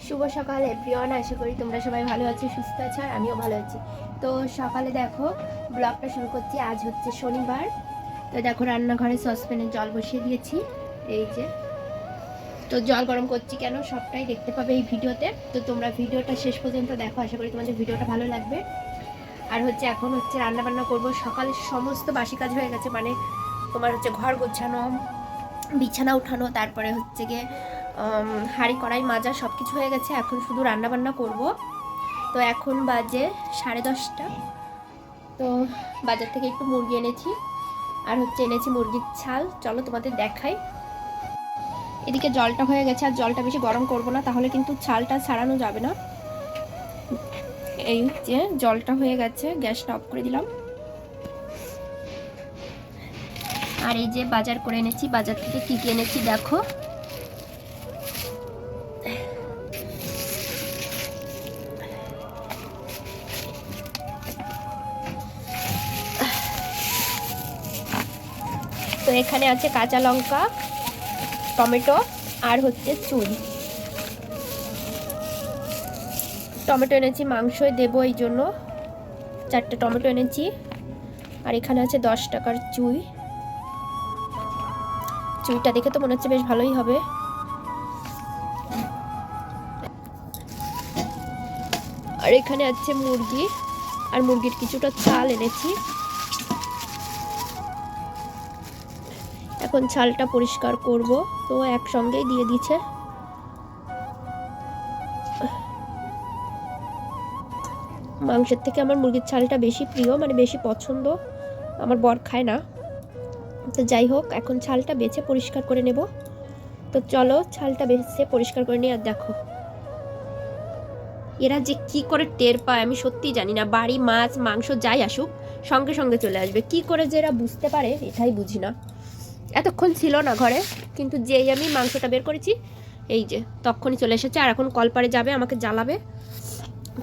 শুভ সকাল এভরিওয়ান, আশা করি তোমরা সবাই ভালো আছো, সুস্থ আছো, আর আমিও ভালো আছি। তো সকালে দেখো ব্লগটা শুরু করছি। আজ হচ্ছে শনিবার। তো দেখো রান্নাঘরে সসপ্যানে জল বসিয়ে দিয়েছি, এই যে। তো জল গরম করছি কেন সবটাই দেখতে পাবে এই ভিডিওতে। তো তোমরা ভিডিওটা শেষ পর্যন্ত দেখো, আশা করি তোমাদের ভিডিওটা ভালো লাগবে। আর হচ্ছে এখন হচ্ছে রান্নাবান্না করব। সকালে সমস্ত বাসি কাজ হয়ে গেছে, মানে তোমার হচ্ছে ঘর গোছানো, বিছানা উঠানো, তারপরে হচ্ছে গিয়ে হাঁড়ি কড়াই মাজা সব কিছু হয়ে গেছে। এখন শুধু রান্নাবান্না করব। তো এখন বাজে 10:30। তো বাজার থেকে একটু মুরগি এনেছি, আর হচ্ছে এনেছি মুরগির ছাল। চলো তোমাদের দেখাই। এদিকে জলটা হয়ে গেছে, আর জলটা বেশি গরম করব না, তাহলে কিন্তু ছালটা ছাড়ানো যাবে না। এই যে জলটা হয়ে গেছে, গ্যাসটা অফ করে দিলাম। আর এই যে বাজার করে এনেছি, বাজার থেকে কী কী এনেছি দেখো। তো এখানে আছে কাঁচা লঙ্কা, টমেটো, আর হচ্ছে চুল। টমেটো এনেছি, মাংসই দেবো এই জন্য 4টে টমেটো এনেছি। আর এখানে আছে 10 টাকার চুই। চুইটা দেখে তো মনে হচ্ছে বেশ ভালোই হবে। আর এখানে আছে মুরগি, আর মুরগির কিছুটা চাল এনেছি। এখন ছালটা পরিষ্কার করব, তো একসঙ্গেই দিয়ে দিচ্ছে। মাংসের থেকে আমার মুরগির ছালটা বেশি প্রিয়, মানে বেশি পছন্দ। আমার বর খায় না। তো যাই হোক, এখন ছালটা বেছে পরিষ্কার করে নেব। তো চলো ছালটা বেছে পরিষ্কার করে নিই। আর দেখো এরা যে কি করে টের পায় আমি সত্যিই জানি না। বাড়ি মাছ মাংস যাই আসুক সঙ্গে সঙ্গে চলে আসবে, কি করে যে এরা বুঝতে পারে এটাই বুঝি না। এতক্ষণ ছিল না ঘরে, কিন্তু যেই আমি মাংসটা বের করেছি এই যে তখনই চলে এসেছে। আর এখন কলপারে যাবে, আমাকে জ্বালাবে।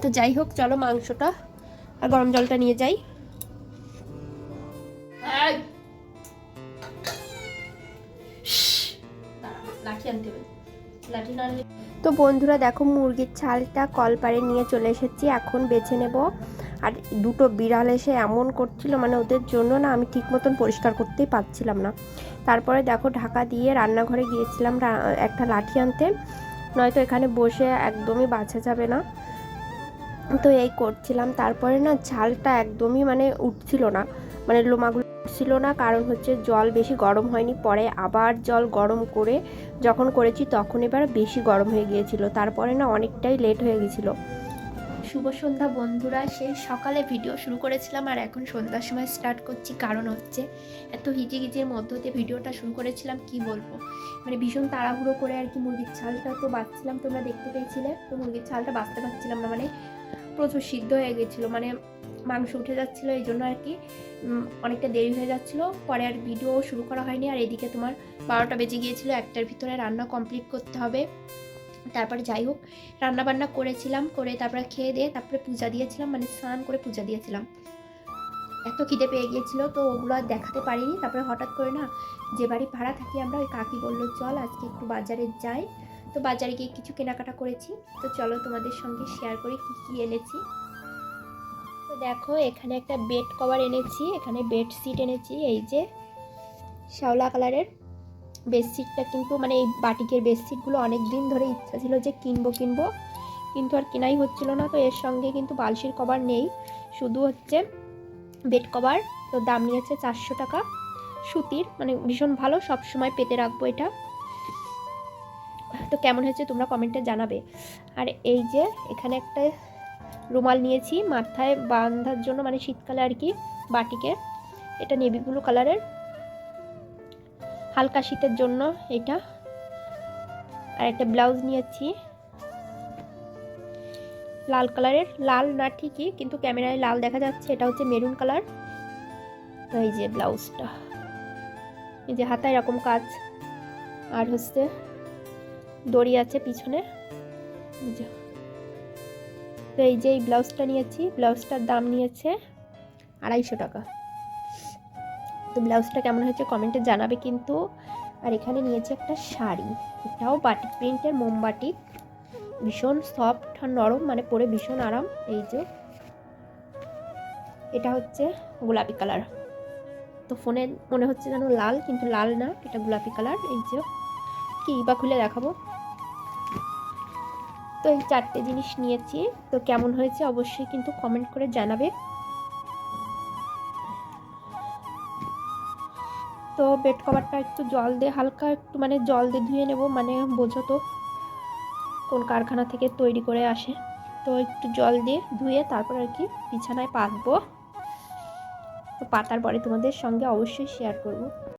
তো যাই হোক, চলো মাংসটা আর গরম জলটা নিয়ে যাই। তো বন্ধুরা দেখো, মুরগির ছালটা কলপারে নিয়ে চলে এসেছি, এখন বেছে নেব। আর দুটো বিড়াল এসে এমন করছিল, মানে ওদের জন্য না আমি ঠিক মতন পরিষ্কার করতেই পারছিলাম না। তারপরে দেখো ঢাকা দিয়ে রান্নাঘরে গিয়েছিলাম একটা লাঠি আনতে, নয়তো এখানে বসে একদমই বাছা যাবে না। তো এই করছিলাম। তারপরে না ছালটা একদমই মানে উঠছিল না, মানে লোমাগুলো উঠছিল না, কারণ হচ্ছে জল বেশি গরম হয়নি। পরে আবার জল গরম করে যখন করেছি তখন এবার বেশি গরম হয়ে গিয়েছিল। তারপরে না অনেকটাই লেট হয়ে গেছিলো। শুভ সন্ধ্যা বন্ধুরা, সেই সকালে ভিডিও শুরু করেছিলাম আর এখন সন্ধ্যার সময় স্টার্ট করছি। কারণ হচ্ছে এত হিজিগিজির মধ্য দিয়ে ভিডিওটা শুরু করেছিলাম, কি বলবো, মানে ভীষণ তাড়াহুড়ো করে আর কি। মুরগির ছালটা তো বাছছিলাম, তোমরা দেখতে পেয়েছিলে। তো মুরগির ছালটা বাছতে পারছিলাম না, মানে প্রচুর সিদ্ধ হয়ে গেছিলো, মানে মাংস উঠে যাচ্ছিলো, এই জন্য আর কি অনেকটা দেরি হয়ে যাচ্ছিলো। পরে আর ভিডিও শুরু করা হয়নি। আর এদিকে তোমার 12টা বেজে গিয়েছিলো, 1টার ভিতরে রান্না কমপ্লিট করতে হবে। তারপরে যাই হোক রান্না বান্না করেছিলাম, করে তারপরে খেয়ে দিয়ে তারপরে পূজা দিয়েছিলাম, মানে স্নান করে পূজা দিয়েছিলাম। এত খিদে পেয়ে গিয়েছিলো, তো ওগুলো আর দেখাতে পারিনি। তারপরে হঠাৎ করে না, যে বাড়ি ভাড়া থাকি আমরা, ওই কাকি বললো চল আজকে একটু বাজারে যাই। তো বাজারে গিয়ে কিছু কেনাকাটা করেছি। তো চলো তোমাদের সঙ্গে শেয়ার করি কী কী এনেছি। তো দেখো এখানে একটা বেড কভার এনেছি, এখানে বেডশিট এনেছি, এই যে শ্যাওলা কালারের বেডশিটটা। কিন্তু মানে এই বাটিকের বেডশিটগুলো অনেক দিন ধরে ইচ্ছা ছিল যে কিনবো, কিন্তু আর কেনাই হচ্ছিল না। তো এর সঙ্গে কিন্তু বালিশের কভার নেই, শুধু হচ্ছে বেড কভার। তো দাম নিয়েছে 400 টাকা, সুতির, মানে ভীষণ ভালো, সব সময় পেতে রাখবো এটা। তো কেমন হয়েছে তোমরা কমেন্টে জানাবে। আর এই যে এখানে একটা রুমাল নিয়েছি মাথায় বাঁধার জন্য, মানে শীতকালে আর কি, বাটিকের। এটা নেভি ব্লু কালারের, হালকা শীতের জন্য এটা। আর একটা ব্লাউজ নিয়েছি লাল কালারের, লাল না ঠিকই, কিন্তু ক্যামেরায় লাল দেখা যাচ্ছে, এটা হচ্ছে মেরুন কালার। তো এই যে ব্লাউজটা, এই যে হাতায় এরকম কাজ, আর হচ্ছে দড়ি আছে পিছনে। তো এই যে এই ব্লাউজটা নিয়েছি, ব্লাউজটার দাম নিয়েছে 250 টাকা। তো ব্লাউজটা কেমন হয়েছে কমেন্টে জানাবে কিন্তু। আর এখানে নিয়েছে একটা শাড়ি, এটাও বাটিক প্রিন্টের, মোমবাটিক। ভীষণ সফট আর নরম, মানে পরে ভীষণ আরাম। এই যে এটা হচ্ছে গোলাপি কালার, তো ফোনে মনে হচ্ছে যেন লাল, কিন্তু লাল না, এটা গোলাপি কালার। এই যে কি বা খুলে দেখাবো। তো এই 4টে জিনিস নিয়েছি, তো কেমন হয়েছে অবশ্যই কিন্তু কমেন্ট করে জানাবে। তো বেড কভারটা একটু জল দিয়ে হালকা একটু মানে জল দিয়ে ধুয়ে নেব, মানে বোঝো তো কোন কারখানা থেকে তৈরি করে আসে। তো একটু জল দিয়ে ধুয়ে তারপর আর কি বিছানায় পাতবো। তো পাতার পরে তোমাদের সঙ্গে অবশ্যই শেয়ার করব।